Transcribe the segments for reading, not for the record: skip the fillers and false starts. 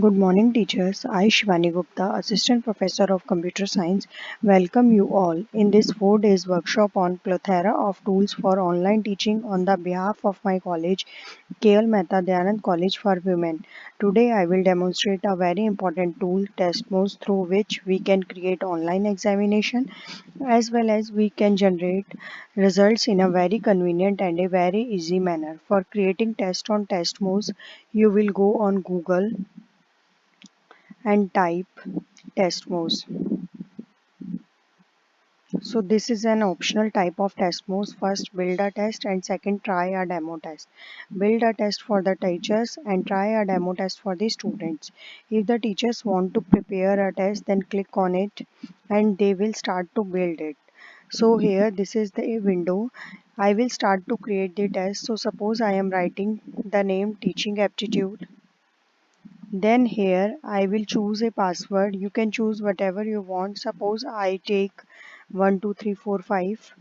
Good morning, teachers. I, Shivani Gupta, Assistant Professor of Computer Science, welcome you all in this 4 days workshop on plethora of tools for online teaching on the behalf of my college, KL Mehta Dayanand College for Women. Today, I will demonstrate a very important tool, Testmos, through which we can create online examination as well as we can generate results in a very convenient and a very easy manner. For creating test on Testmos, you will go on Google and type Testmos. So this is an optional type of Testmos. First build a test and second try a demo test. Build a test for the teachers and try a demo test for the students. If the teachers want to prepare a test, then click on it and they will start to build it. So here this is the window. I will start to create the test. So suppose I am writing the name teaching aptitude. Then here I will choose a password. You can choose whatever you want. Suppose I take 12345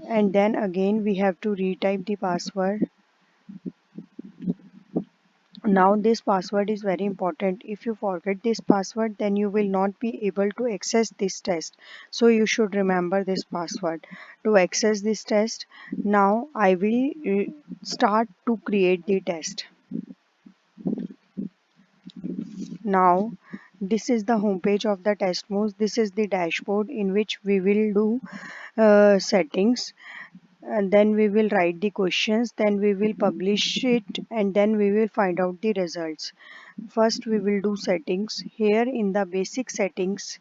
and then again we have to retype the password. Now this password is very important. If you forget this password then you will not be able to access this test. So you should remember this password to access this test. Now I will start to create the test. Now this is the home page of the Testmos. This is the dashboard in which we will do settings, and then we will write the questions, then we will publish it, and then we will find out the results. First we will do settings. Here in the basic settings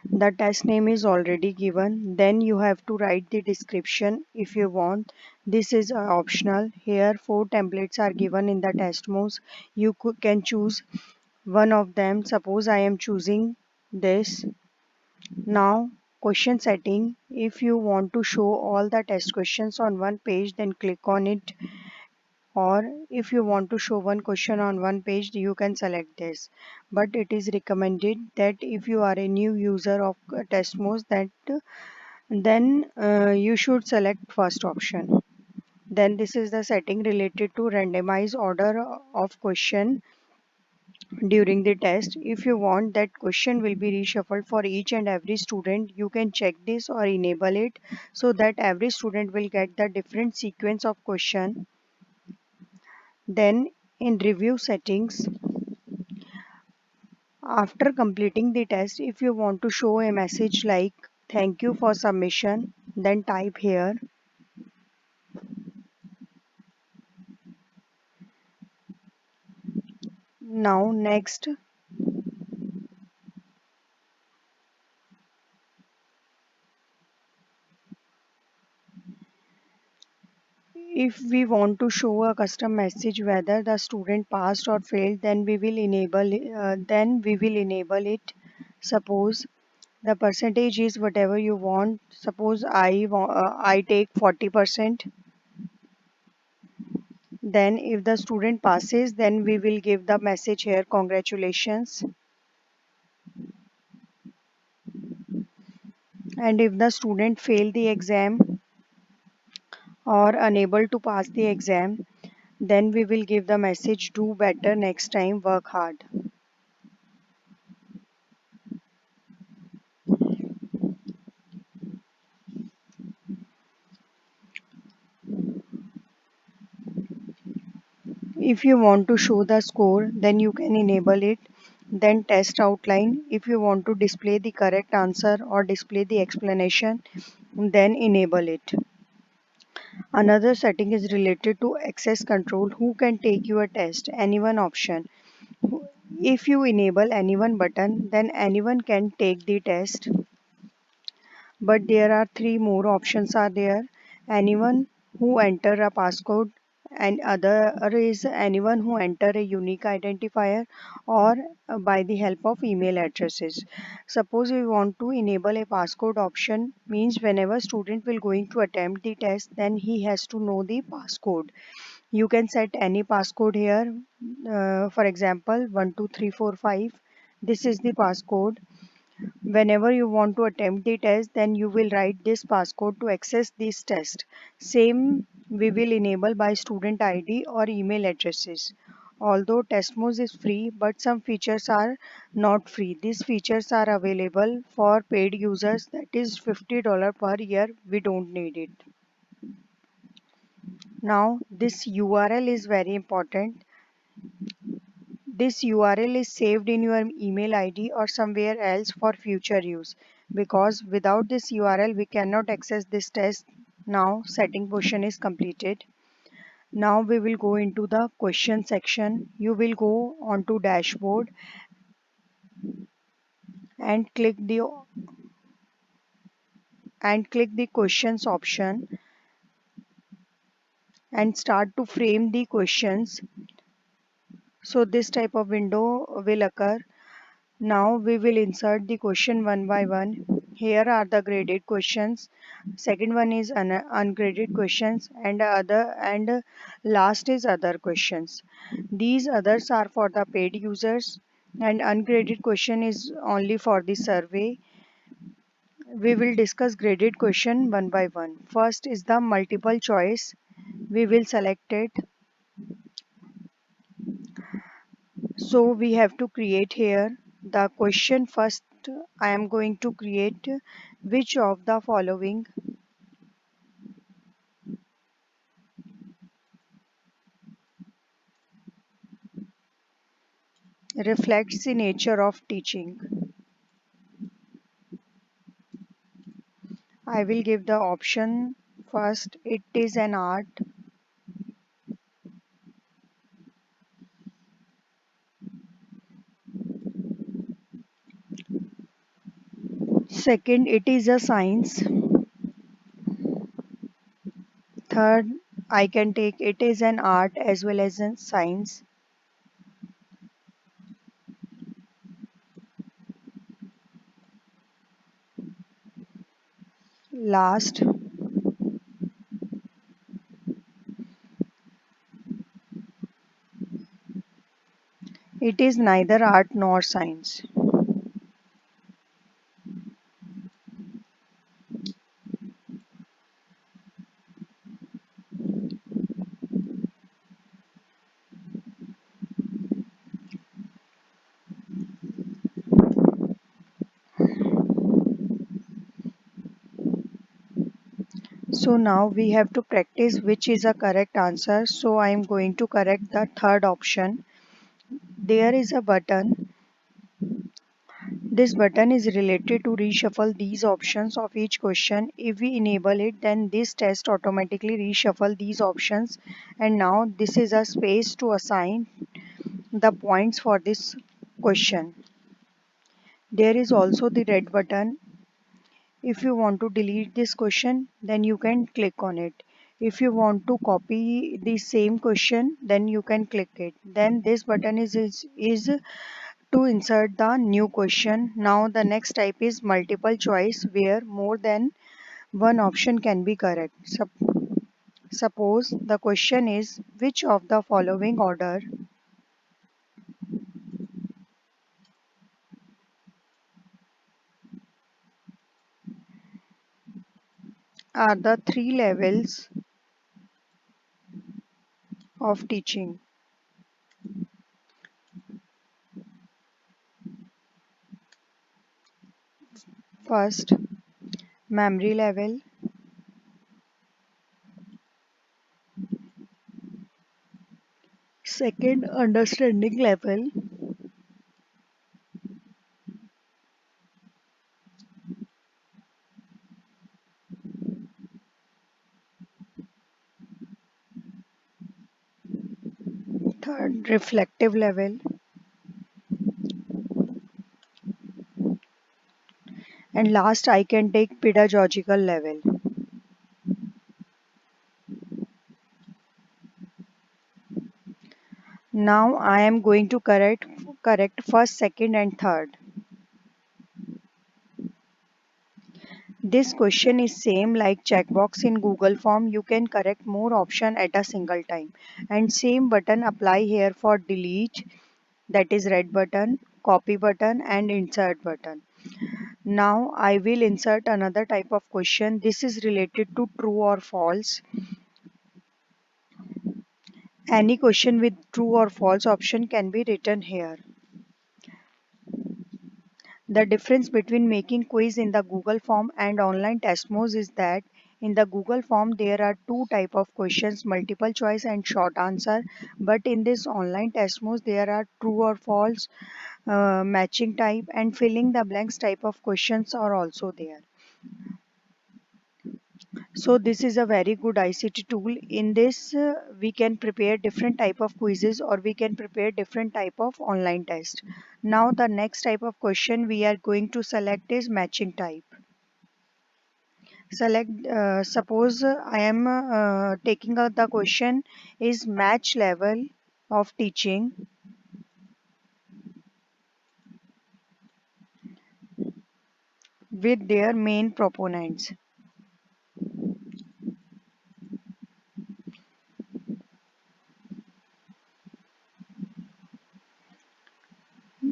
the test name is already given, then you have to write the description if you want. This is optional. Here 4 templates are given in the Testmos. You can choose one of them. Suppose I am choosing this. Now question setting, if you want to show all the test questions on one page then click on it, or if you want to show one question on one page you can select this, but it is recommended that if you are a new user of Testmos that then you should select first option. Then this is the setting related to randomize order of question during the test. If you want that question will be reshuffled for each and every student, you can check this or enable it so that every student will get the different sequence of question. Then in review settings, after completing the test, if you want to show a message like thank you for submission, then type here. Now next, if we want to show a custom message whether the student passed or failed, then we will enable it. Suppose the percentage is whatever you want. Suppose I take 40%. Then if the student passes, then we will give the message here, congratulations. And if the student fail the exam or unable to pass the exam, then we will give the message, do better next time, work hard. If you want to show the score, then you can enable it. Then test outline. If you want to display the correct answer or display the explanation, then enable it. Another setting is related to access control. Who can take your test? Anyone option. If you enable anyone button, then anyone can take the test. But there are three more options are there. Anyone who enter a passcode, and other is anyone who enter a unique identifier, or by the help of email addresses. Suppose we want to enable a passcode option, means whenever student will going to attempt the test then he has to know the passcode. You can set any passcode here, for example 12345. This is the passcode. Whenever you want to attempt the test, then you will write this passcode to access this test. Same we will enable by student ID or email addresses. Although Testmos is free, but some features are not free. These features are available for paid users, that is $50 per year. We don't need it. Now, this URL is very important. This URL is saved in your email ID or somewhere else for future use, because without this URL we cannot access this test. Now, setting portion is completed. Now we will go into the question section. You will go onto dashboard and click the questions option and start to frame the questions. So this type of window will occur. Now we will insert the question one by one. Here are the graded questions. Second one is ungraded questions, and last is other questions. These others are for the paid users, and ungraded question is only for the survey. We will discuss graded question one by one. First is the multiple choice. We will select it. So we have to create here the question first. I am going to create which of the following reflects the nature of teaching. I will give the option first. It is an art. Second, it is a science. Third, I can take it is an art as well as a science. Last, it is neither art nor science. So now we have to practice which is a correct answer. So I am going to correct the third option. There is a button. This button is related to reshuffle these options of each question. If we enable it, then this test automatically reshuffle these options. And now this is a space to assign the points for this question. There is also the red button. If you want to delete this question, then you can click on it. If you want to copy the same question, then you can click it. Then this button is to insert the new question. Now the next type is multiple choice, where more than one option can be correct. Suppose the question is which of the following order are the three levels of teaching. First, memory level. Second, understanding level. Third, reflective level. And last, I can take pedagogical level. Now I am going to correct first, second and third. This question is same like checkbox in Google form. You can correct more option at a single time. And same button apply here for delete, that is red button, copy button and insert button. Now I will insert another type of question. This is related to true or false. Any question with true or false option can be written here. The difference between making quiz in the Google form and online Testmos is that in the Google form there are two type of questions, multiple choice and short answer. But in this online Testmos there are true or false, matching type and filling the blanks type of questions are also there. So this is a very good ICT tool. In this we can prepare different type of quizzes or we can prepare different type of online test. Now the next type of question we are going to select is matching type. Select, suppose I am taking out the question is match level of teaching with their main proponents.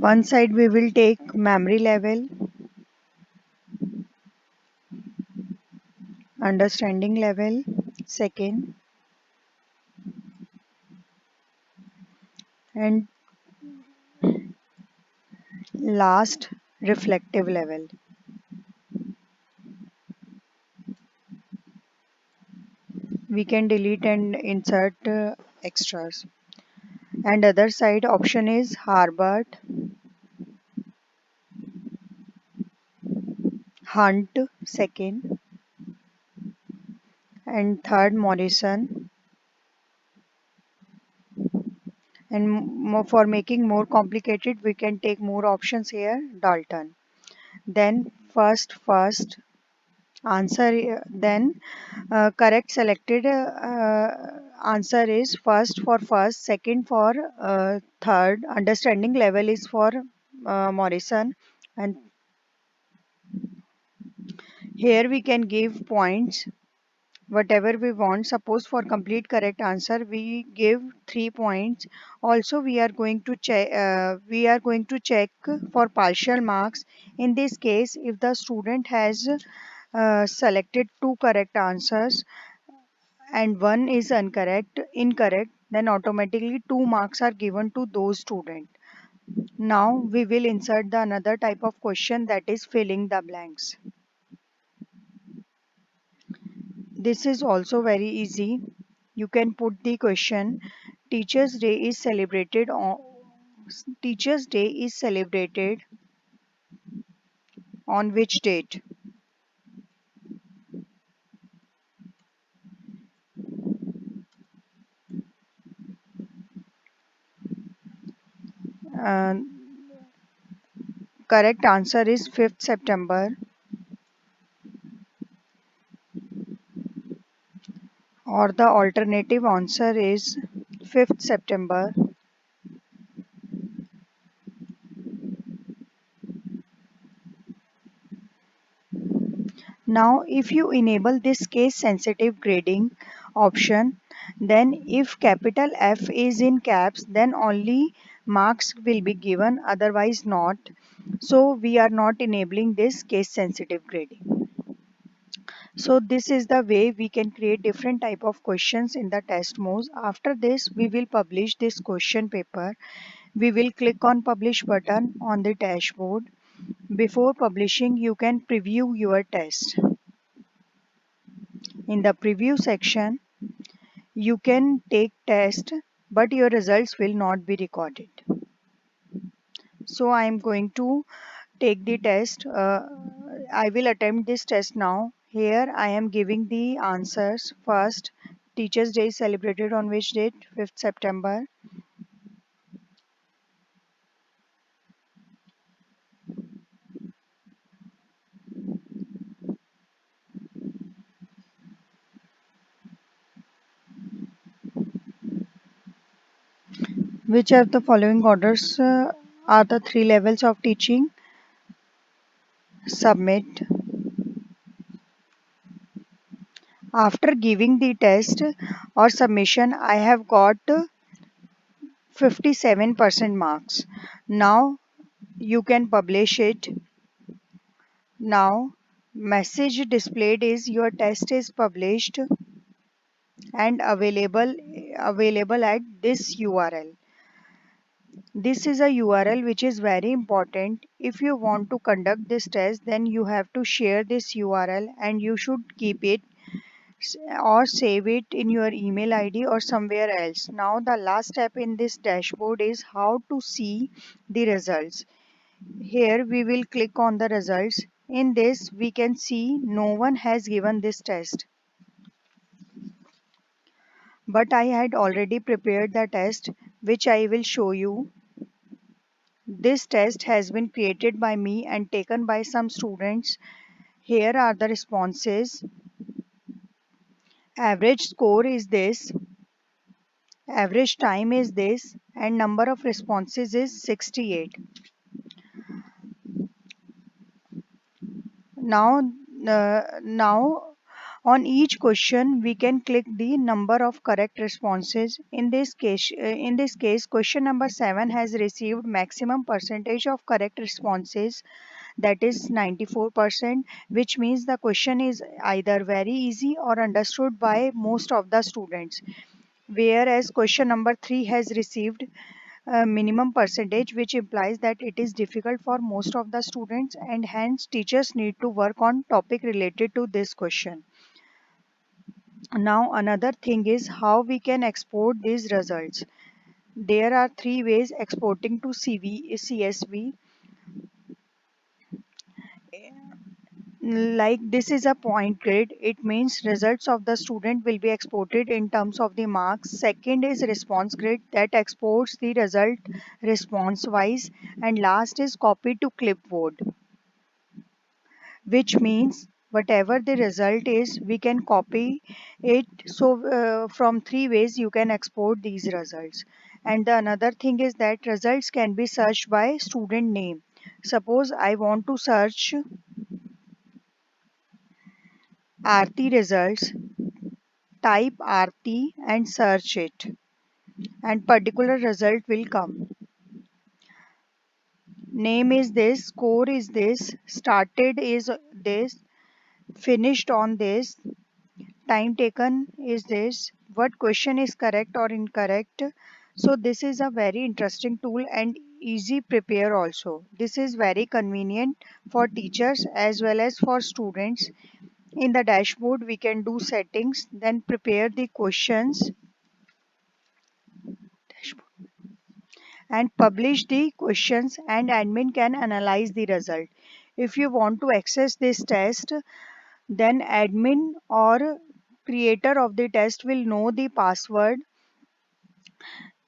One side we will take memory level, understanding level, second, and last reflective level. We can delete and insert extras. And other side option is Harvard, Hunt second, and third Morrison. And for making more complicated, we can take more options here. Dalton. Then first answer. Then correct selected answer is first for first, second for third. Understanding level is for Morrison, and here we can give points whatever we want. Suppose for complete correct answer we give 3 points. Also we are going to check for partial marks. In this case, if the student has selected two correct answers and one is incorrect, then automatically 2 marks are given to those students. Now we will insert the another type of question, that is filling the blanks. This is also very easy. You can put the question Teachers Day is celebrated Teachers Day is celebrated on which date? Uh, Correct answer is 5th September, or the alternative answer is 5th September. Now, if you enable this case sensitive grading option, then if capital F is in caps, then only marks will be given, otherwise not. So we are not enabling this case sensitive grading. So this is the way we can create different type of questions in the test mode. After this, we will publish this question paper. We will click on publish button on the dashboard. Before publishing, you can preview your test. In the preview section, you can take test, but your results will not be recorded. So I am going to take the test. I will attempt this test now. Here I am giving the answers. First, Teachers' Day is celebrated on which date? 5th September. Which of the following orders are the three levels of teaching? Submit. After giving the test or submission, I have got 57% marks. Now you can publish it. Now message displayed is your test is published. and available at this URL. This is a URL which is very important. If you want to conduct this test, then you have to share this URL and you should keep it or save it in your email ID or somewhere else. Now the last step in this dashboard is how to see the results. Here we will click on the results. In this we can see no one has given this test. But I had already prepared the test which I will show you. This test has been created by me and taken by some students. Here are the responses. Average score is this, average time is this, and number of responses is 68. Now on each question we can click the number of correct responses. In this case question number 7 has received maximum percentage of correct responses, that is 94%, which means the question is either very easy or understood by most of the students. Whereas question number 3 has received a minimum percentage, which implies that it is difficult for most of the students and hence teachers need to work on topic related to this question. Now another thing is how we can export these results. There are three ways exporting to CSV. Like this is a point grid, it means results of the student will be exported in terms of the marks. Second is response grid that exports the result response wise, and last is copy to clipboard, which means whatever the result is we can copy it. So from three ways you can export these results. And the another thing is that results can be searched by student name. Suppose I want to search Aarti results, type Aarti and search it, and particular result will come. Name is this, score is this, started is this, finished on this, time taken is this, what question is correct or incorrect. So this is a very interesting tool and easy prepare also. This is very convenient for teachers as well as for students. In the dashboard we can do settings, then prepare the questions and publish the questions, and admin can analyze the result. If you want to access this test, then admin or creator of the test will know the password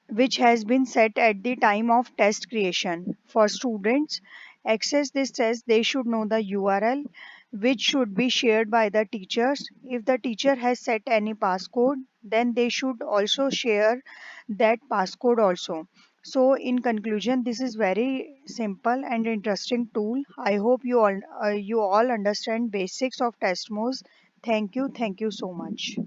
which has been set at the time of test creation. For students access this test, they should know the URL which should be shared by the teachers. If the teacher has set any passcode, then they should also share that passcode also. So in conclusion, this is very simple and interesting tool. I hope you all understand basics of test modes. Thank you so much.